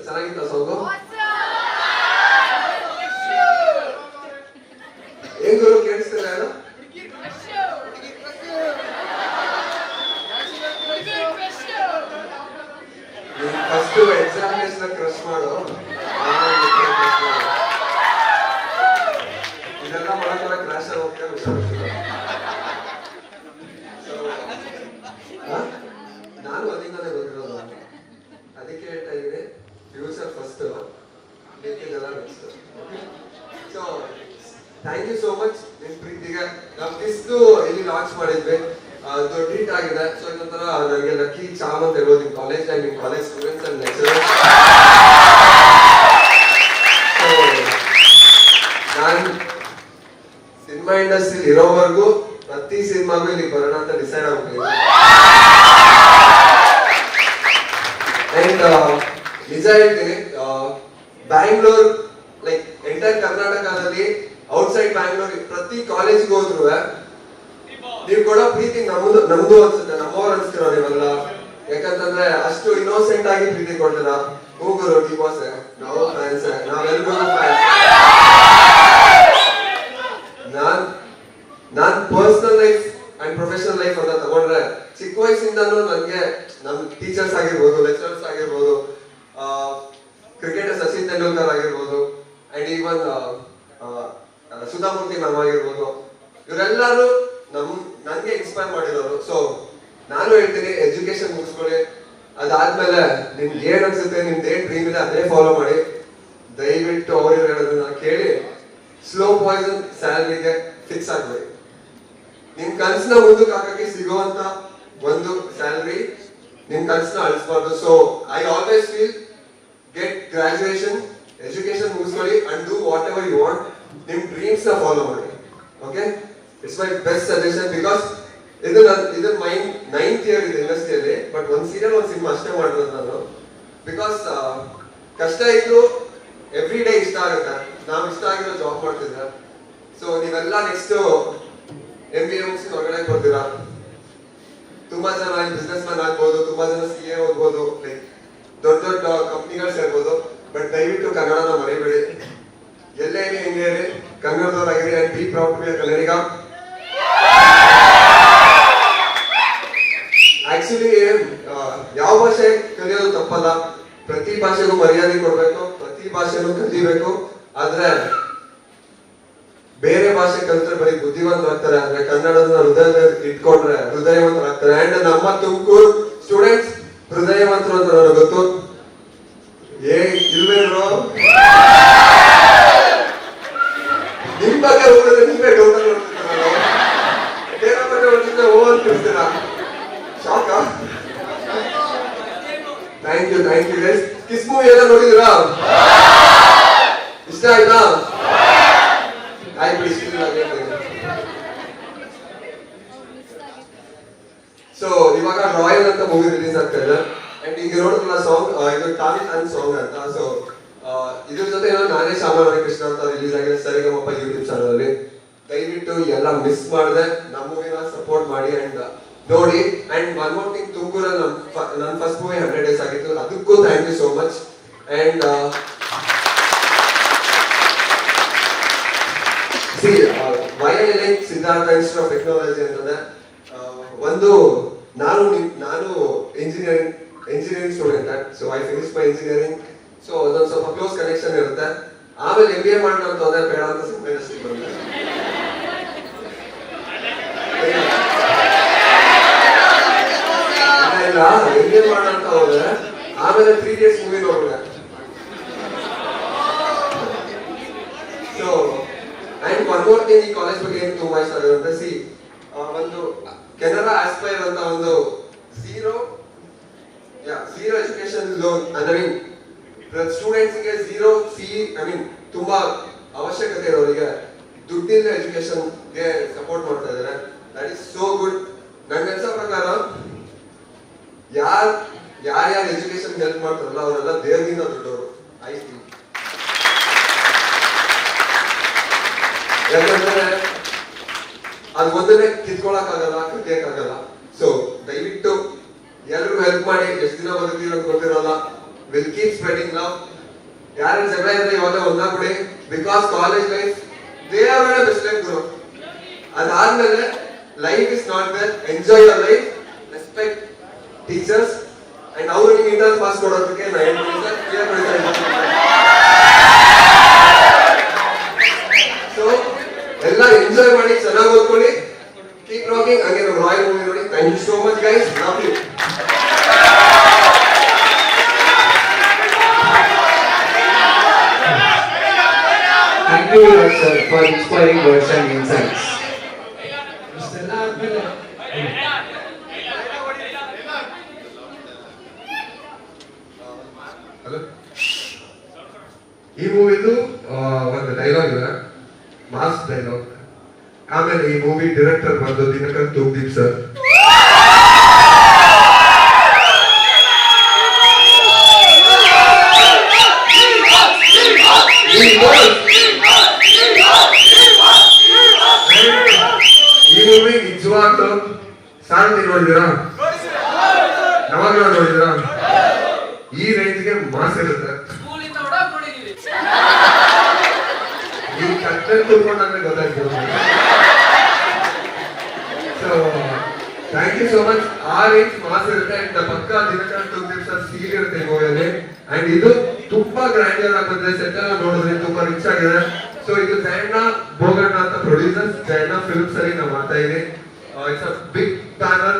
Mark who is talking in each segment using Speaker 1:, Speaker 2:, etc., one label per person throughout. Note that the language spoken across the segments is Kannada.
Speaker 1: ಚೆನ್ನಾಗಿತ್ತ ಸಾಂಗು? ಏನ್ ಗುರು ಕೇಳಿಸ್ತಿಲ್ಲ ಯಾರು? ಫಸ್ಟ್ ಎಕ್ಸಾಮಿನೇಷನ್ ಕ್ರಶ್ ಮಾಡು, ಇದೆಲ್ಲ ಮಾಡಕ್ಕೆಲ್ಲ ಕ್ರಾಶ್ ಆಗಿ ಹೋಗ್ತಾರೆ ಹುಷಾರು. ನಾನು ಅಲ್ಲಿಂದಾನೆ ಬಂದಿರೋದು, ಅದಕ್ಕೆ ಹೇಳ್ತಾ ಇದ್ದೀನಿ ಫ್ಯೂಚರ್ ಫಸ್ಟ್, ಬೇಕಿದ್ದೆಲ್ಲ next. So thank you so much ನಿಮ್ ಪ್ರೀತಿಗೆ. ನಾವು ಕಿಸ್ದು ಇಲ್ಲಿ ಲಾಂಚ್ ಮಾಡಿದ್ವಿ, ದೊಡ್ಡ ಹಿಟ್ ಆಗಿದೆ. ಸೊ ಇದೊಂಥರ ನನಗೆ ಲಕ್ಕಿ ಚಾಮ್ ಅಂತ ಹೇಳ್ಬೋದು ನಿಮ್ ಕಾಲೇಜ್ ಟೈಮ್, ನಿಮ್ ಕಾಲೇಜ್ ಸ್ಟೂಡೆಂಟ್ಸ್ ಅಂಡ್ ಲೆಕ್ಚರರ್ಸ್. ನಾನು ಸಿನಿಮಾ ಇಂಡಸ್ಟ್ರಿ ಇರೋವರೆಗೂ ಪ್ರತಿ ಸಿನಿಮಾಗೂ ಇಲ್ಲಿ ಬರೋಣ ಅಂತ ಡಿಸೈಡ್ ಆಗ್ಬಿಟ್ಟಿದ್ದೀನಿ. ಅಂಡ್ ನಿಜ ಹೇಳ್ತೀನಿ, ಬ್ಯಾಂಗ್ಳೂರ್ ಲೈಕ್ ಎಂಟೈರ್ ಕರ್ನಾಟಕದಲ್ಲಿ ಔಟ್ಸೈಡ್ ಬ್ಯಾಂಗ್ಳೂರ್ ಪ್ರತಿ ಕಾಲೇಜ್ಗೆ ಹೋದ್ರು ನೀವು ಕೊಡೋ ಪ್ರೀತಿ ನಮ್ದು ಅನ್ಸುತ್ತೆ, ನಮ್ಮವ್ರು ಅನ್ಸ್ತಿರೋ ನೀವೆಲ್ಲ. ಯಾಕಂತಂದ್ರೆ ಅಷ್ಟು ಇನ್ನೋಸೆಂಟ್ ಆಗಿ ಪ್ರೀತಿ ಕೊಡ್ತೀರ. ಹೋಗುರು ಡಿವೋರ್ಸ್, ನಾವು ಫ್ಯಾನ್ಸ್, ನಾವೆಲ್ರಿಗೂ ಫ್ಯಾನ್ಸ್. ನಾನ್ personal life and professional life ಅಂತ ತಗೊಂಡ್ರೆ ಚಿಕ್ಕ ವಯಸ್ಸಿಂದನೂ ನನ್ಗೆ ನಮ್ ಟೀಚರ್ಸ್ ಆಗಿರ್ಬೋದು, ಲೆಕ್ಚರರ್ಸ್ ಆಗಿರ್ಬೋದು, ಕ್ರಿಕೆಟರ್ ಸಚಿನ್ ತೆಂಡೂಲ್ಕರ್ ಆಗಿರ್ಬೋದು, ಅಂಡ್ ಈವನ್ ಸುಧಾಮೂರ್ತಿ ಮ್ಯಾಮ್ ಆಗಿರ್ಬೋದು, ಇವರೆಲ್ಲರೂ ನನ್ಗೆ ಇನ್ಸ್ಪೈರ್ ಮಾಡಿರೋರು. ಸೊ ನಾನು ಹೇಳ್ತೀನಿ, ಎಜುಕೇಶನ್ ಮುಗಿಸ್ಕೊಳ್ಳಿ, ಅದಾದ್ಮೇಲೆ ನಿಮ್ಗೆ ಏನ್ ಅನ್ಸುತ್ತೆ, ನಿಮ್ದು ಏನ್ ಡ್ರೀಮ್ ಇದೆ ಅದೇ ಫಾಲೋ ಮಾಡಿ. ದಯವಿಟ್ಟು ಅವ್ರು ಹೇಳೋದನ್ನ ಕೇಳಿ ಸ್ಲೋ ಪಾಯ್ಸನ್ ಸ್ಯಾಲರಿಗೆ ಫಿಕ್ಸ್ ಆಗ್ಬೇಡಿ. ನಿಮ್ ಕನ್ಸನ್ನ ಮುಂದಕ್ಕೆ ಹಾಕಕ್ಕೆ ಸಿಗುವಂತ ಒಂದು ಸ್ಯಾಲರಿ ನಿಮ್ ಕನ್ಸನ್ನ ಅಳಿಸ್ಬಾರ್ದು. So I always feel get graduation, education ಮುಗಿಸ್ಕೊಳ್ಳಿ and do whatever you want. ನಿಮ್ ಡ್ರೀಮ್ಸ್ ನ ಫಾಲೋ ಮಾಡಿ. Okay, it's my best suggestion. Because ಇದು ಮೈ 9th ಇಯರ್ ಇದೆ ಇಂಡಸ್ಟ್ರಿಯಲ್ಲಿ, ಬಟ್ ಒಂದ್ ಸೀರಿಯಲ್ ಒಂದ್ ಸಿನಿಮಾ ಅಷ್ಟೇ ಮಾಡಿರೋದು ನಾನು. ಬಿಕಾಸ್ ಕಷ್ಟ ಇದ್ರು ಎವ್ರಿ ಡೇ ಇಷ್ಟ ಆಗುತ್ತೆ, ನಾವು ಇಷ್ಟ ಆಗಿರೋ ಜಾಬ್ ಮಾಡ್ತಿದ್ರೆ. ಸೊ ನೀವೆಲ್ಲ ನೆಕ್ಸ್ಟ್ MBA ಮುಗಿಸಿ ಹೊರಗಡೆ ಕೊಡ್ತೀರಾ. ತುಂಬಾ ಜನ ಬಿಸ್ನೆಸ್ ಮ್ಯಾನ್ ಆಗ್ಬೋದು, ತುಂಬಾ ಜನ CA ಓದ್ಬೋದು, ಲೈಕ್ ದೊಡ್ಡ ದೊಡ್ಡ ಕಂಪ್ನಿಗಳು ಸೇರ್ಬೋದು. ಬಟ್ ದಯವಿಟ್ಟು ಕನ್ನಡನ ಮರಿಬೇಡಿ. ಎಲ್ಲೇ ಇರಿ ಹೆಂಗೆ ಇರಿ, ಕನ್ನಡದವರಾಗಿರಿ and be proud to be a Kannadiga. Actually ಯಾವ ಭಾಷೆ ಕಲಿಯೋದು ತಪ್ಪಲ್ಲ, ಪ್ರತಿ ಭಾಷೆಗೂ ಮರ್ಯಾದೆ ಕೊಡ್ಬೇಕು, ಪ್ರತಿ ಭಾಷೆನೂ ಕಲಿಬೇಕು. ಆದ್ರೆ ಬೇರೆ ಭಾಷೆ ಕಲಿತ್ರೆ ಬರೀ ಬುದ್ಧಿವಂತರಾಗ್ತಾರೆ, ಅಂದ್ರೆ ಕನ್ನಡದ ಹೃದಯ ಇಟ್ಕೊಂಡ್ರೆ ಹೃದಯವಂತರಾಗ್ತಾರೆ. ಅಂಡ್ ನಮ್ಮ ತುಮಕೂರು ಸ್ಟೂಡೆಂಟ್ಸ್ ಹೃದಯವಂತರು ಅಂತ ನನಗೆ ಗೊತ್ತು. ಇಲ್ವೇನ್ರೋ ನಿಮ್ ಬಗ್ಗೆ ಹೋಗಿದ್ರೆ ನೀವೇ ಡೌಟ್ ನೋಡ್ತಿರ್ತೀರ, ಓ ಅಂತಿರ್ತೀರಾ. ಶಾಕ. Thank you guys. Kiss movie ಎಲ್ಲ ನೋಡಿದಿರಾ? ಇಷ್ಟ ಆಯ್ತಾ? ಆಯ್ತು, ಇಷ್ಟ. ಸೊ ಇವಾಗ ರಾಯಲ್ ಅಂತ ಮೂವಿ ರಿಲೀಸ್ ಆಗ್ತಾ ಇದೆ. ಅಂಡ್ ಈಗ ನೋಡಿದ್ರಲ್ಲ ಸಾಂಗ್, ಇದು ಟಾಲಿ ಫ್ಯಾನ್ ಸಾಂಗ್ ಅಂತ. ಸೊ ಇದ್ರ ಜೊತೆ ನಾನೇ ಶಾಮರಾಣಿ ಕೃಷ್ಣ ಅಂತ ರಿಲೀಸ್ ಆಗಿದೆ ಸರಿಗಮಪ್ಪ ಯೂಟ್ಯೂಬ್ ಚಾನಲ್ ಅಲ್ಲಿ. ದಯವಿಟ್ಟು ಎಲ್ಲ ಮಿಸ್ ಮಾಡದೆ ನಮ್ಮ ಮೂವಿನ ಸಪೋರ್ಟ್ ಮಾಡಿ ಅಂಡ್ ನೋಡಿ. ಅಂಡ್ ಒನ್ ಮೋರ್ ಥಿಂಗ್, ತುಮಕೂರಲ್ಲಿ ನನ್ನ ಫಸ್ಟ್ ಮೂವಿ 100 days ಆಗಿತ್ತು, ಅದಕ್ಕೂ thank you so much. And why I like Siddhartha Institute of Technology ಅಂತಂದ್ರೆ, ಒಂದು ನಾನು engineering student. So I finish my engineering. So ಅದೊಂದು ಸ್ವಲ್ಪ ಕ್ಲೋಸ್ ಕನೆಕ್ಷನ್ ಇರುತ್ತೆ. ಆಮೇಲೆ MBA ಮಾಡೋಣ ಅಂತ ಹೋದ್ರೆ ಬೇಡ ಅಂತ ಸಿನಿಮಾ ಇಂಡಸ್ಟ್ರಿ ಬಂದೆ. ಇಲ್ಲ, MBA ಮಾಡೋಣ ಅಂತ ಹೋದ್ರೆ ಆಮೇಲೆ 3 days ಮೂವಿ ನೋಡ್ಬಿಟ್ಟೆ. So and one more thing, ಈ ಕಾಲೇಜ್ ಬಗ್ಗೆ ಏನು ತುಂಬಾ ಇಷ್ಟ ಆಗುತ್ತೆ. ಒಂದು ಕೆನರಾ ಆಸ್ಪೈರ್ ಅಂತ ಒಂದು zero education loan, I mean students ಗೆ 0 ಫೀ, ಐ ಮೀನ್ ತುಂಬಾ ಅವಶ್ಯಕತೆ ಇರೋರಿಗೆ ದುಡ್ಡಿಲ್ಲ ಎಜುಕೇಶನ್ ಗೆ ಸಪೋರ್ಟ್ ಮಾಡ್ತಾ ಇದ್ದಾರೆ. That is so good. ನನ್ಗೆ ಅನ್ಸೋ ಪ್ರಕಾರ ಯಾರ್ಯಾರು ಎಜುಕೇಶನ್ ಹೆಲ್ಪ್ ಮಾಡ್ತಾರಲ್ಲ ಅವರೆಲ್ಲ ದೇವರಿಂದ ದೊಡ್ಡವರು. I feel. ಯಾಕಂದ್ರೆ ಅದು ಒಂದನ್ನೇ ಕಿತ್ಕೊಳಕ್ಕಾಗಲ್ಲ, ಕಲಿಯಕ್ಕಾಗಲ್ಲ. ಸೊ ದಯವಿಟ್ಟು ಎಲ್ರಿಗೂ ಹೆಲ್ಪ್ ಮಾಡಿ. ಎಷ್ಟು ದಿನ ಬದುಕ್ತೀರ ಅಂತ ಗೊತ್ತಿರಲ್ಲ. Will keep spreading love. ಯಾರ ಜಗಳ ಇದ್ರೆ ಇವಾಗ ಒಂದಾಗ್ಬಿಡಿ, because college life they are best life ಗುರು. ಅದಾದ್ಮೇಲೆ life is not there, enjoy your life, respect teachers and ಅವ್ರು ನಿಮ್ಗೆ ಇಂಟರ್ನ್ಸ್ ಪಾಸ್ ಕೊಡೋದಕ್ಕೆ ನಾ ಹೇಳ್ತೀನಿ ಸರ್, ಕ್ಲಿಯರ್ ಸೊ ಎಲ್ಲ ಎಂಜಾಯ್ ಮಾಡಿ, ಚೆನ್ನಾಗಿ ಓದ್ಕೊಳ್ಳಿ, ಕೀಪ್ ರಾಕಿಂಗ್. ಹಂಗೆ ನಮ್ಮ ರಾಯಲ್ ಮೂವಿ ನೋಡಿ. Thank you so much guys, love you.
Speaker 2: Thank you, sir, for inspiring words and insights.
Speaker 1: Hello, ಈ ಮೂವಿದು ಒಂದು ಡೈಲಾಗ್ ಇದೆ, ಮಾಸ್ ಡೈಲಾಗ್. ಆಮೇಲೆ ಈ ಮೂವಿ ಡೈರೆಕ್ಟರ್ ಬಂದು ದಿನಕರ್ ತೂಗ್ದೀಪ್ ಸರ್. ಈ ಮೂವಿ ನಿಜವಾಗ್ಲೂ ಸಾಂತಿ ನೋಡಿದಿರಾ, ಯಾವಾಗಲೂ ನೋಡಿದಿರಾ, ಈ ರೇಂಜ್ಗೆ ಮಾಸ್ ಇರುತ್ತೆ. ಈ ಕಟ್ಟಲ್ಲಿ ಕೂತ್ಕೊಂಡ್ರೆ ಗೊತ್ತಾಯ್ತು. So thank you so much. ಆ ರೇಂಜ್ ಮಾಸ್ ಇರುತ್ತೆ ಅಂಡ್ ಪಕ್ಕ ದಿನಕರ್ ತೂಗ್ದೀಪ್ ಸರ್ ಸೀಲ್ ಇರುತ್ತೆ ಈ ಮೂವಿಯಲ್ಲಿ. ಅಂಡ್ ಇದು ತುಂಬಾ ಗ್ರ್ಯಾಂಡಿಯರ್ ಆಗುತ್ತೆ, ಸೆಟ್ ಎಲ್ಲ ನೋಡಿದ್ರೆ ತುಂಬಾ ರಿಚ್ ಆಗಿದೆ. ಸೊ ಇದು ಜಯಣ್ಣ ಬೋಗಣ್ಣ ಅಂತ ಪ್ರೊಡ್ಯೂಸರ್ಸ್, ಜಯಣ್ಣ ಫಿಲ್ಮ್ಸ್ ಅಲ್ಲಿ ನಾವು ಮಾಡ್ತಾ ಇದೀವಿ. It's a big banner.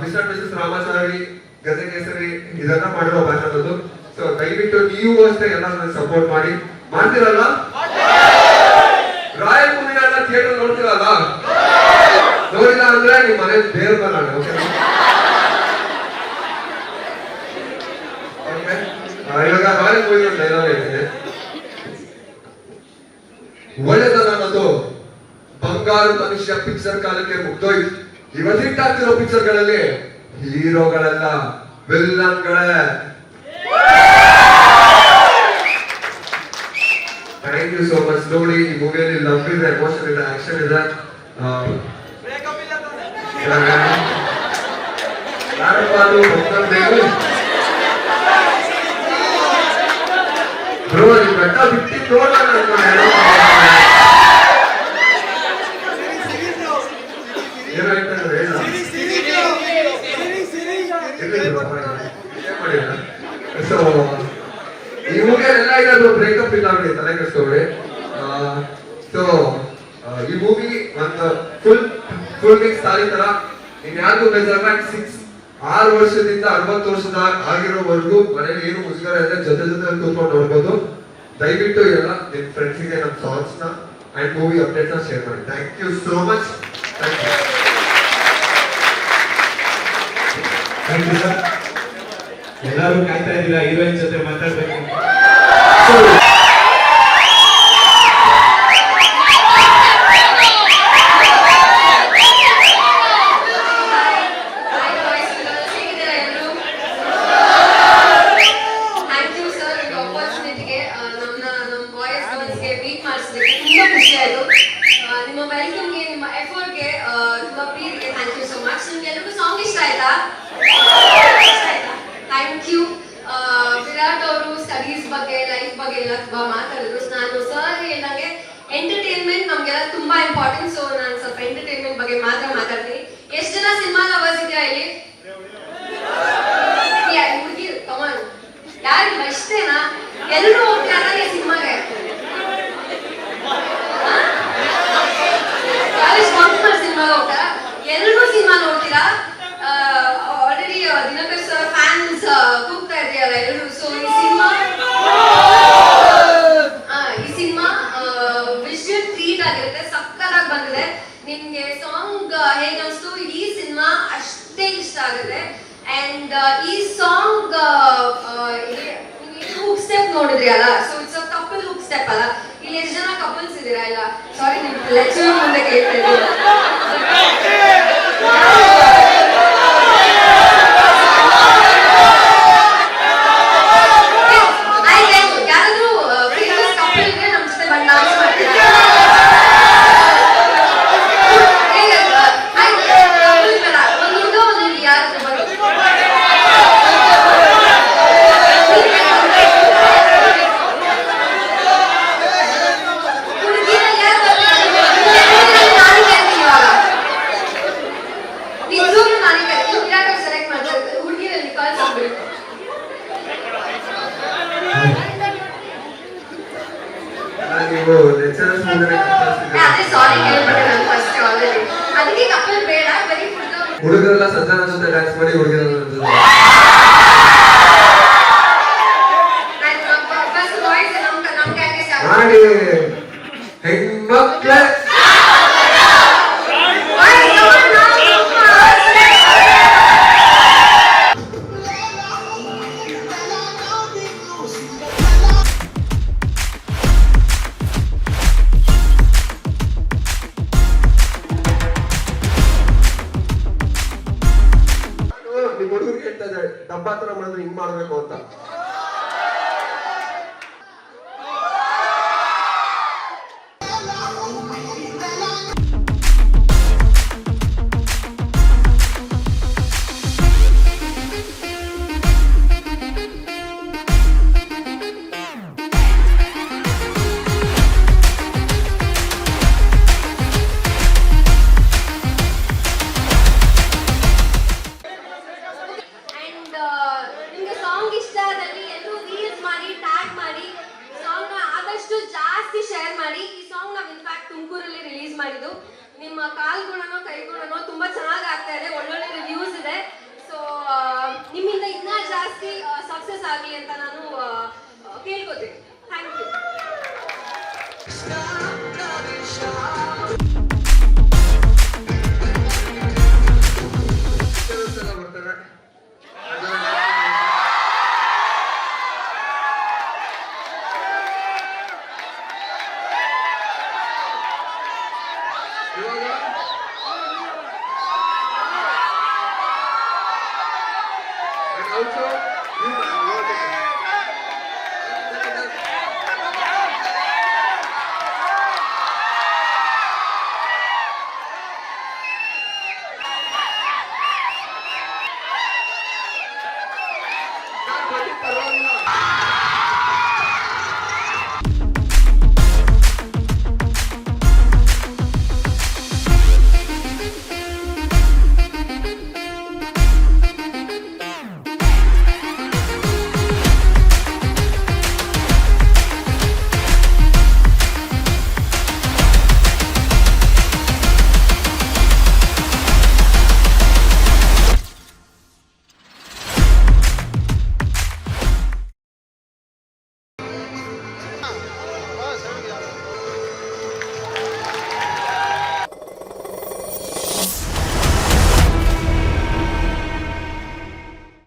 Speaker 1: Mister missus Ramachari, Gade Kesari ಇದೆಲ್ಲ ಮಾಡಿರೋ ಬ್ಯಾನರ್ ಅದು. ಸೊ ದಯವಿಟ್ಟು ನೀವು ಅಷ್ಟೇ ಎಲ್ಲ ಸಪೋರ್ಟ್ ಮಾಡಿ. ಮಾಡ್ತಿರಲ್ಲ? ರಾಯಲ್ ಮೂವಿನ ಥಿಯೇಟರ್ ನೋಡ್ತಿರಲ್ಲ? ನೋಡಿಲ್ಲ ಅಂದ್ರೆ ನಿಮ್ಮ ಮನೆ ಬೇರೆ ಬರೋಣ. ಓಕೆ, ಇವಾಗ ರಾಯಲ್ ಮೂವಿ ಡೈಲಾಗ್ ಹೇಳ್ತೀನಿ. ಒಳ್ಳೆತನ ಅನ್ನೋದು ಬಂಗಾರು ಮನುಷ್ಯ ಪಿಕ್ಚರ್ ಕಾಲಕ್ಕೆ ಮುಗ್ದೋಯ್ತು. ಇವತ್ತಿಟ್ಟಾಗ್ತಿರೋ ಪಿಕ್ಚರ್ ಗಳಲ್ಲಿ ಹೀರೋಗಳೆಲ್ಲ ವಿಲ್ಲನ್ಗಳೇ. Thank you so much. ನೋಡಿ, ಈ ಮೂವಿಯಲ್ಲಿ ಲವ್ ಇದೆ, ಎಮೋಷನ್ ಇದೆ, ಆಕ್ಷನ್ ಇದೆ. ಬ್ರೋ, ನೀವು ಬೆಟ್ಟ ಬಿಟ್ಟಿದ್ದು ಏನಾಯ್ತಂದ್ರೆ ಸೊ ಈ ಮೂವಿಯಲ್ಲೆಲ್ಲ ಇರೋದು ಬ್ರೇಕಪ್ ಇಲ್ಲ ನೋಡಿ, ತಲೆ ಕೆಡಿಸ್ಕೊಬೇಡಿ. ಸೊ ಈ ಮೂವಿ ಒಂದು ಫುಲ್ ಮಿಕ್ಸ್ ತಾಳಿ ತರ. ಇನ್ಯಾರಿಗೂ ಬೇಜಾರ, 6 ವರ್ಷದಿಂದ 60 ವರ್ಷದ ಆಗಿರೋವರೆಗೂ ಮನೇಲಿ ಏನು ಮುಜುಗರ ಇದೆ, ಜೊತೆ ಕೂತ್ಕೊಂಡು ನೋಡ್ಬೋದು. ದಯವಿಟ್ಟು ಎಲ್ಲ ನಿಮ್ ಫ್ರೆಂಡ್ಸಿಗೆ ನಮ್ಮ ಸಾಂಗ್ಸ್ ನ ಅಂಡ್ ಮೂವಿ ಅಪ್ಡೇಟ್ ನ ಶೇರ್ ಮಾಡಿ. Thank you so much. Thank
Speaker 2: you sir. ಎಲ್ಲರೂ ಕಾಯ್ತಾ ಇದ್ದೀರಾ ಹೀರೋಯಿನ್ ಜೊತೆ ಮಾತಾಡ್ಬೇಕು.
Speaker 3: ನಿಮ್ಮ ವೆಲ್ಕಮ್ಗೆ, ನಿಮ್ಮ ಎಫರ್ಟ್ಗೆ, ನಿಮ್ಮ ಪ್ರೀತಿಗೆ ಥ್ಯಾಂಕ್ ಯು ಸೋ ಮಚ್. ನಿಮ್ಗೆ ಎಲ್ಲರಿಗೂ ಸಾಂಗ್ ಇಷ್ಟ ಆಯ್ತಾ? Thank you. ವಿರಾಟ್ ಅವರು ಸ್ಟಡೀಸ್ ಬಗ್ಗೆ, ಲೈಫ್ ಬಗ್ಗೆ ಎಲ್ಲ ತುಂಬಾ ಮಾತಾಡಿದ್ರು. ನಾನು ಸರ್ ಹೇಳ್ದಂಗೆ ಎಂಟರ್ಟೈನ್ಮೆಂಟ್ ನಮ್ಗೆಲ್ಲ ತುಂಬಾ ಇಂಪಾರ್ಟೆಂಟ್. ಸೊ ನಾನು ಸ್ವಲ್ಪ ಎಂಟರ್ಟೈನ್ಮೆಂಟ್ ಬಗ್ಗೆ ಮಾತ್ರ ಮಾತಾಡ್ತೀನಿ. ಎಷ್ಟು ಜನ ಸಿನಿಮಾ ಲವರ್ಸ್ ಇದೆಯಾ ಇಲ್ಲಿ? ಹುಡುಗಿ ಕಮಾನ್, ಯಾರಿಲ್ಲ? ಇಷ್ಟೇನಾ? ಎಲ್ಲರೂ ಹೋಗ್ತಾರ ಸಿನಿಮಾಗೆ? ಸಿನಿಮಾ ಹೋಗ್ತಾರ? ಎಲ್ಲರೂ ಸಿನಿಮಾ ನೋಡ್ತೀರಾ? ಆಲ್ರೆಡಿ ದಿನಕರ್ ಸರ್ ಫ್ಯಾನ್ಸ್ ಕೂಗ್ತಾ ಇದೆಯಲ್ಲ ಎಲ್ಲರೂ. ಸೊ ಈ ಸಿನಿಮಾ ವಿಷುವಲ್ ಟ್ರೀಟ್ ಆಗಿರುತ್ತೆ, ಸಕ್ಕತ್ತಾಗಿ ಬಂದಿದೆ. ನಿಮ್ಗೆ ಸಾಂಗ್ ಹೇಗೆ ಅನಿಸ್ತು? ಈ ಸಿನಿಮಾ ಅಷ್ಟೇ ಇಷ್ಟ ಆಗುತ್ತೆ. ಅಂಡ್ ಈ ಸಾಂಗ್ ಹುಕ್ ಸ್ಟೆಪ್ ನೋಡಿದ್ರಿ ಅಲ್ಲ? So it's a couple hook step ಅಲ್ಲ? ಇಲ್ಲಿ ಎಷ್ಟು ಜನ ಕಪಲ್ಸ್ ಇದೀರಾ? ಇಲ್ಲ ಸಾರಿ, ನಿಮ್ ಲೆಕ್ಚರ್ ಮುಂದೆ ಕೇಳ್ತಾ ಇದ್ದೀನಿ. ಯಾರಾದ್ರೂ ಫೇಮಸ್ ಕಪಲ್ ಇದ್ರೆ ನಮ್ ಜೊತೆ ಬಂದು ಡಾನ್ಸ್ ಮಾಡ್ತೀರಾ? ಒಂದು ಹುಡುಗ ಒಂದು ಯಾರಾದ್ರೂ ಬನ್ನಿ.
Speaker 1: ಹುಡುಗರೆಲ್ಲ ಸಂಜನಾ ಜೊತೆ ಡ್ಯಾನ್ಸ್ ಮಾಡಿ ಹುಡುಗಿರ
Speaker 3: ಫಸ್ಟ್ ವಾಯ್ಸ್ ನಮ್ಗೆ ಯಾಕೆ start
Speaker 1: ಮಾಡಿ ಹೆಣ್ಮಕ್ಳ
Speaker 3: Voice on now,
Speaker 1: ನಿಮ್ ಹುಡುಗರಿಗೆ ಹೇಳ್ತಾ ಇದ್ದಾರೆ ಡಬ್ಬ ಹತ್ರ ಮಾಡಿದ್ರೆ ಹಿಂಗ್ ಮಾಡ್ಬೇಕು ಅಂತ.
Speaker 3: ನಿಮ್ಗೆ ಸಾಂಗ್ ಇಷ್ಟ ಆದಲ್ಲಿ ಎಲ್ಲರೂ ರೀಲ್ಸ್ ಮಾಡಿ ಟ್ಯಾಗ್ ಮಾಡಿ ಸಾಂಗ್ ನ ಆದಷ್ಟು ಜಾಸ್ತಿ ಶೇರ್ ಮಾಡಿ. ಈ ಸಾಂಗ್ ನಾವು ಇನ್ಫ್ಯಾಕ್ಟ್ ತುಮಕೂರಲ್ಲಿ ರಿಲೀಸ್ ಮಾಡಿದ್ದು. ನಿಮ್ಮ ಕಾಲ್ಗುಣನೋ ಕೈಗುಣನೋ ತುಂಬಾ ಚೆನ್ನಾಗಿ ಆಗ್ತಾ ಇದೆ, ಒಳ್ಳೊಳ್ಳೆ ರಿವ್ಯೂಸ್ ಇದೆ. ಸೊ ನಿಮ್ಮಿಂದ ಇನ್ನೂ ಜಾಸ್ತಿ ಸಕ್ಸಸ್ ಆಗಲಿ ಅಂತ ನಾನು ಕೇಳ್ಕೊತೀನಿ.